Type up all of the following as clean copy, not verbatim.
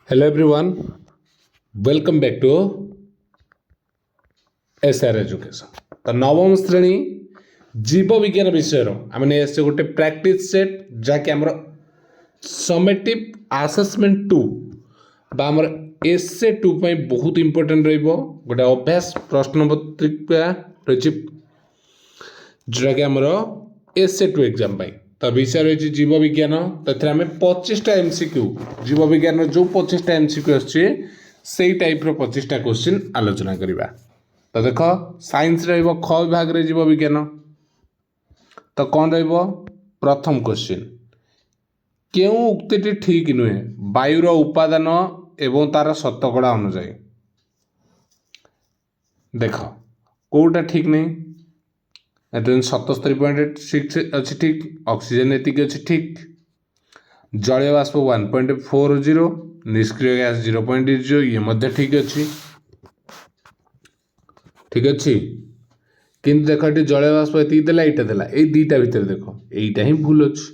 Hello everyone, welcome back to SR Education. तो नवम श्रेणी जीव विज्ञान विषय आम नहीं गोटे प्रैक्टिस सेट जहाँकि आम समेटिव आसेसमेंट 2 आमर एसए 2 बहुत इंपोर्टेंट रोटे अभ्यास प्रश्न पत्रिका रही जोटा कि आमर एसए 2 एग्जाम तो विषय रही जीव विज्ञान तो आम 25टा एमसीक्यू जीव विज्ञान जो 25टा एमसीक्यू आसई टाइप 25टा क्वेश्चन आलोचना करवा। तो देख साइंस ख विभाग रे जीव विज्ञान तो कौन प्रथम क्वेश्चन क्यों उक्ति ठीक नुहे वायुर उपादान एवं तार शतकड़ा अनुजाई देख कौटा ठीक नहीं 77.6 अच्छी ठीक ऑक्सीजन एतिक अच्छी ठीक जलीय बाष्प 1.40 निष्क्रिय गैस 0.0 ये मध्य ठीक अच्छी ठीक अच्छी किंतु देख ये जलीय बाष्प ये देला एटा देला ए दीटा भितर देख एटा ही भूल अच्छी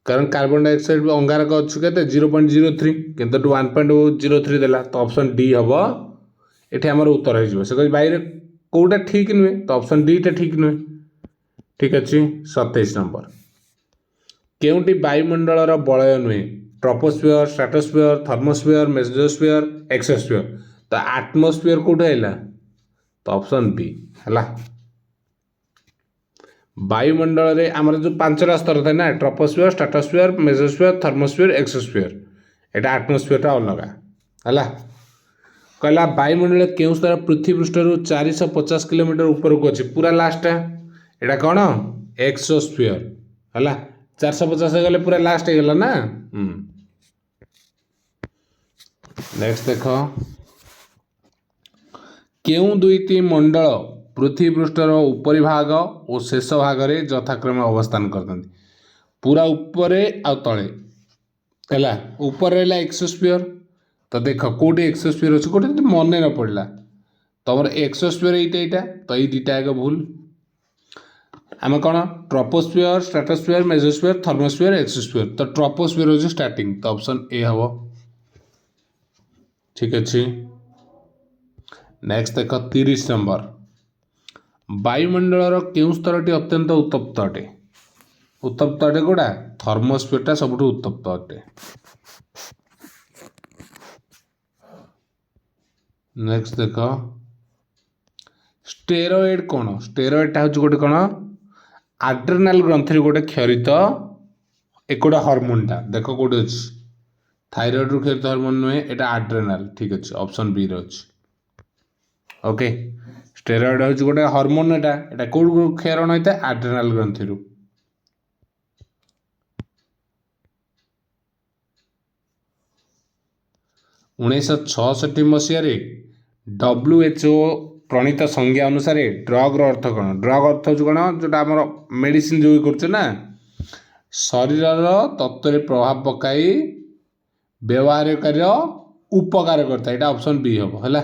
कारण कार्बन डाइऑक्साइड अंगारक अच्छु के 0.03 किंतु 1.03 देला तो ऑप्शन डी हम ये आमर उत्तर हो बाहर कौटा ठीक नुहे तो ऑप्शन डी टा ठीक नुहे ठीक अच्छे। 27 नंबर केउटी वायुमंडल बलय नुहे troposphere stratosphere thermosphere mesosphere exosphere तो आटमोस्फियर कौटा है तो ऑप्शन बी है वायुमंडल रे आमर जो 5टा स्तर था ना troposphere stratosphere mesosphere thermosphere exosphere एटा आटमोस्फियर अलग है कहला वायुमंडल क्यों स्तर पृथ्वी पृष्ठर 450 किलोमीटर ऊपर को अच्छी पूरा लास्ट एटा कौन एक्सोस्फियर है 450 गले पूरा लास्ट हो गला ना। नेक्स्ट देख क्यों दुईटी मंडल पृथ्वी पृष्ठर उपरी भाग और शेष भाग रे यथाक्रम अवस्थान करते पूरा ऊपर आ तले है ऊपर रहा एक्सोस्फियर तो देख कौटे एक्सोस्फियर अच्छे कौटे मन न पड़ा तुम एक्सोस्फियर यहाँ तो ये दुटा एक भूल आम कौन troposphere stratosphere mesosphere thermosphere exosphere तो ट्रोपोस्फियर हूँ स्टार्टिंग तो ऑप्शन ए हम ठीक अच्छे। नेक्स्ट देख 30 नंबर वायुमंडल क्यों स्तरटी अत्यंत उत्तप्त अटे उत्तप्त अटे कौटा थर्मोस्फियर सब उत्तप्त अटे। नेक्स्ट देख स्टेरॉइड कौन स्टेरॉइड हूँ गोटे कौन आड्रेनाल ग्रंथि गोटे क्षरित एक गोटे हर्मोनटा देख कौटे अच्छी थायरॉइड रु क्षरित हर्मोन नुहे यहाँ आड्रेनाल ठीक अच्छे ऑप्शन बी रही ओके स्टेरॉइड हूँ गोटे हर्मोन यहाँ कौट क्षरण होता है आड्रेनाल ग्रंथि 1966 मसीह WHO प्रणीत संज्ञा अनुसार ड्रग अर्थ कौन ड्रग अर्थ हूँ कौन जोटा आम मेडिसिन जो करना शरीर तत्व प्रभाव पकाई व्यवहार उपकार करता है ऑप्शन बी हम है।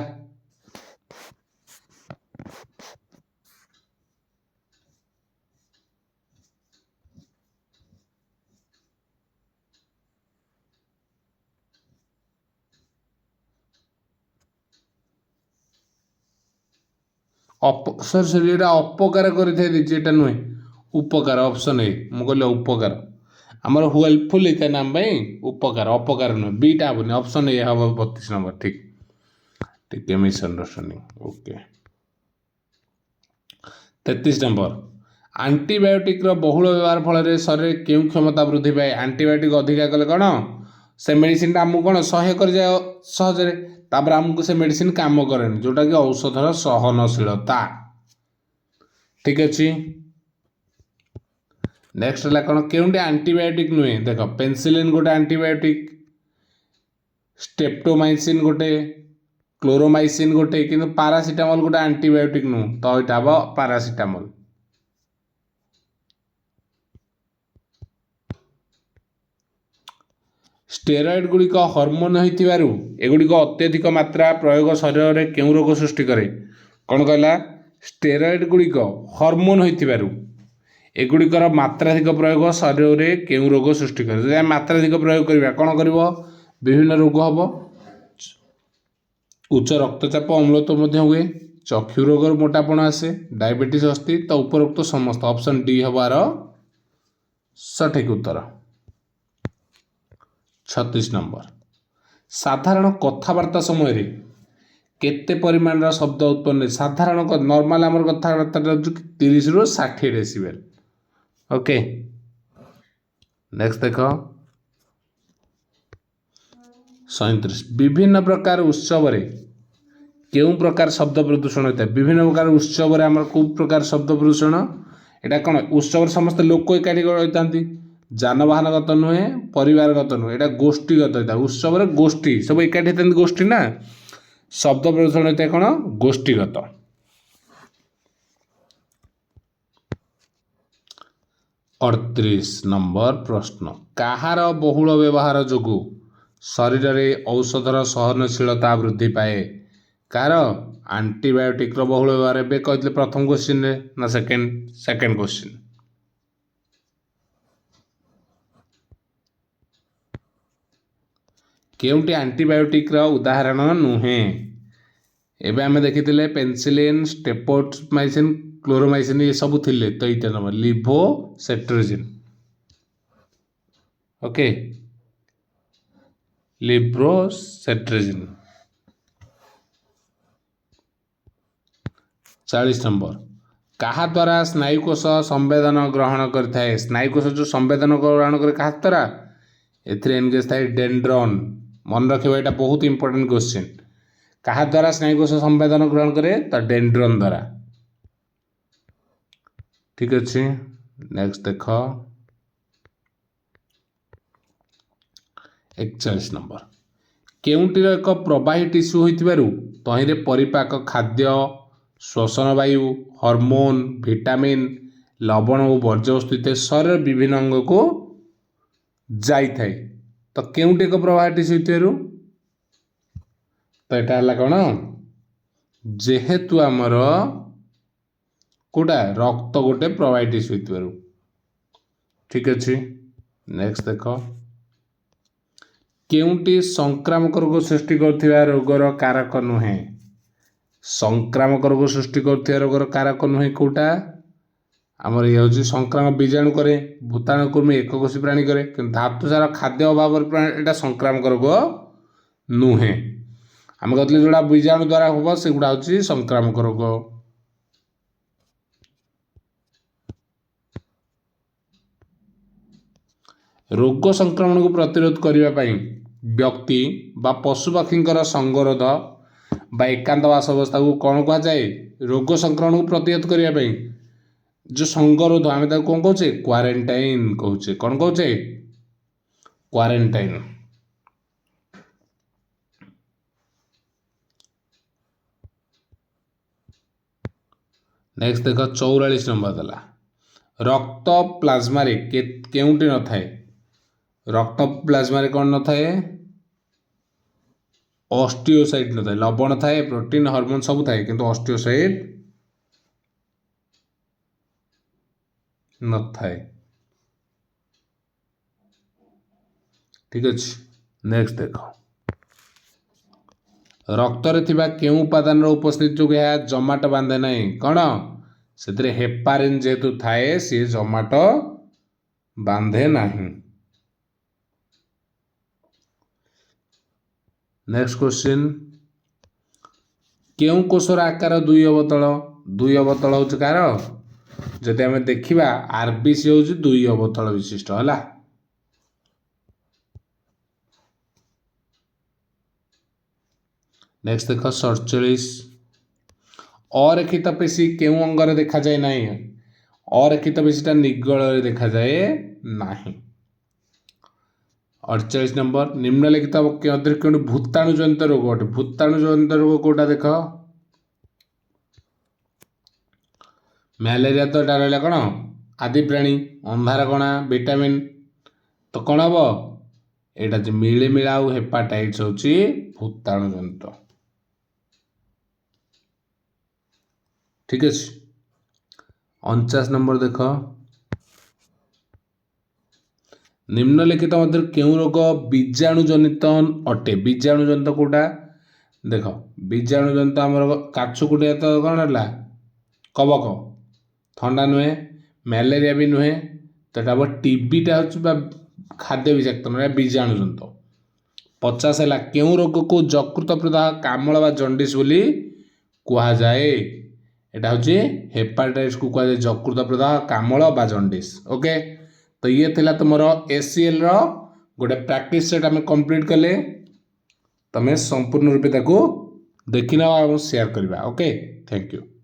सर सर ये अपकार कर नुहे उपकार ऑप्शन ए मुझे कहले उपकार आमर हेल्पफुल होता है नाम उपकार अपकार नुहे बीटा हेनी ऑप्शन ए हम 32 नंबर ठीक ठीक मिसअंडरस्टैंडिंग ओके। 33 नंबर आंटीबायोटिक बहुल व्यवहार फल शरीर क्यों क्षमता वृद्धि पाए आंटीबायोटिक अधिका कले कौन से मेडिसिन आमको कौन सहाय कर जाए सहजरे तापर आमको से मेडिसिन काम करें जोटा कि औषधर सहनशीलता ठीक अच्छे। नेक्स्ट है कौन क्योंटे आंटीबायोटिक नुहे देख पेनिसिलिन गोटे आंटीबायोटिक स्ट्रेप्टोमाइसिन गोटे क्लोरोमाइसिन गोटे किंतु पारासिटामोल गोटे आंटीबायोटिक नु तो यहाँ हम पारासिटामोल। स्टेरॉइड गुड़िक हर्मोन होगुड़िक अत्यधिक मात्रा प्रयोग शरीर में क्यों रोग सृष्टि करे कौन कहला स्टेरॉइड गुड़िक हर्मोन हो एगुड़िकर मात्राधिक प्रयोग शरीर में क्यों रोग सृष्टि करे जब मात्राधिक प्रयोग करवा कौन कर विभिन्न रोग हम उच्च रक्तचाप अम्लत्व हुए चक्षु रोग मोटापण आसे डायबिटीज अस्ति तो उपरोक्त समस्त ऑप्शन डी हबार सठिक उत्तर 36 नंबर साधारण कथबार्ता समय केते परिमाण शब्द उत्पन्न साधारण नॉर्मल आमर कथबार्ता 30 रु 60 डेसिबल ओके नेक्स्ट देख 37 विभिन्न प्रकार उत्सव केउं प्रकार शब्द प्रदूषण होता है विभिन्न प्रकार उत्सव आमर को प्रकार शब्द प्रदूषण एटा कौन उत्सव समस्त लोक एकाठी होता जानवाहनगत नुहे परिवारगत नुहे एटा गोष्ठीगत होता है उत्सव गोष्ठी सब एकाठी होता गोष्ठी ना शब्द प्रदूषण होता है कौन गोष्ठीगत 38 नंबर प्रश्न कहार बहुल व्यवहार जोगु शरीर में औषधर सहनशीलता वृद्धि पाए कार आंटीबायोटिक बहुल व्यवहार ए कहते प्रथम क्वेश्चन ना सेकेंड क्वेश्चन केउंटी आंटीबायोटिक उदाहरण नुहे एबे आमे देखिथिले पेनिसिलिन स्टेप्टोमाइसिन क्लोरोमाइसिन ये सब थिले तो इटा number levocetirizine okay levocetirizine 40 number कहा द्वारा स्नायुकोश संवेदन ग्रहण करता है स्नायुकोश जो संवेदन ग्रहण करे कहा द्वारा एथिरे एनगेज थाए डेंड्रन मन रखिबा एटा बहुत इंपोर्टेंट क्वेश्चन कहा द्वारा स्नायुकोश संवेदन ग्रहण करे तो डेंड्रन द्वारा ठीक अच्छे नेक्स्ट देख 41 नंबर केउंटीर एक प्रवाही टिश्यू होइतिबारु तहिरे परिपाक खाद्य श्वसन वायु हार्मोन विटामिन लवण और वर्ज्यवस्तु इत्यादि शरीर विभिन्न अंग को जाई थाए तो केउंटी एक प्रवाह टिश्यू होइतिबारु तो यहाँ कौन जेहेतु आमर कोटा रक्त गोटे प्रवाही टिश्यू होइतिबारु ठीक अच्छे नेक्स्ट देख केउंटी संक्रामक रोग सृष्टि करथिबा रोगर कारक नुहे संक्रामक रोग सृष्टि करथिबा रोगर कारक नुहे कोटा आमर ये हूँ संक्रामक बीजाणु करे भूताणु कुर्मी एककोशी प्राणी करे कि धातुसार खाद्य अभाव एटा संक्रामक रोग नुहे आम कहते जोड़ा बीजाणु द्वारा हम से गुड़ा हूँ संक्रामक रोग रोग संक्रमण को प्रतिरोध करने व्यक्ति बा पशुपक्षी संगरोध बा एकांतवास अवस्था को कौन कह जाए रोग संक्रमण को प्रतिरोध करने जो संगरोध आम कौन कहे क्वारंटाइन कहे कौन कहे क्वारंटाइन नेक्स्ट देख 44 नंबर दला रक्त प्लाज्मा केउंटी न थाए रक्त प्लाज्मा कौन न थाए ऑस्टियोसाइट न थाए लवण थाए प्रोटीन हार्मोन सब थाए किंतु ऑस्टियोसाइट न थाए ठीक अच्छे नेक्स्ट देख रक्त रे थिबा केउ उपादान उपस्थित जो यह जमाट बांधे नहीं कौन से हेपारिन जेहेतु थाए सी जमाट बांधे नहीं नेक्स्ट क्वेश्चन केउ कोषर आकार दुई अवतल हूँ कार जदि आम देखा आरबीसी हूँ दुई अवतल विशिष्ट है नेक्स्ट देख 47 अरेखित पेशी केउ अंगर देखा जाए ना अरेखित पेशीटा निगल देखा जाए ना 48 नंबर निम्नलिखित क्यों भूताणु जनित रोग अटे भूताणु जनित रोग कौटा देख मैलेरिया तो यहाँ रहा कौन आदि प्राणी अंधार कणा विटामिन तो कौन हम यहाँ मिलिमिला और हेपाटाइट्स हूँ भूताणु जनित ठीक अच्छे 49 नंबर देख निम्नलिखित मध्य केउं रोग बीजाणु जनित अटे बीजाणु जनित कोटा देख बीजाणु जनित आमर काछुकुटिया तो कौन है कबक थंडा नुहे मैलेरिया भी नुहे तो टीबीटा हूँ खाद्य विषाक्त ना बीजाणु जनित 50 है केउं रोग को जकृत प्रदाह कामल बा जंडिस बोली कुहा जाए एटा हूँ हेपाटाइटिस को कुहा जाए जकृत प्रदाह कामल बा जंडिस ओके तो ये थिला तुमर एसीएल रो गोटे प्रैक्टिस सेट आम कंप्लीट कले तमें संपूर्ण रूपे ताको देखिना और शेयर करवा ओके थैंक यू।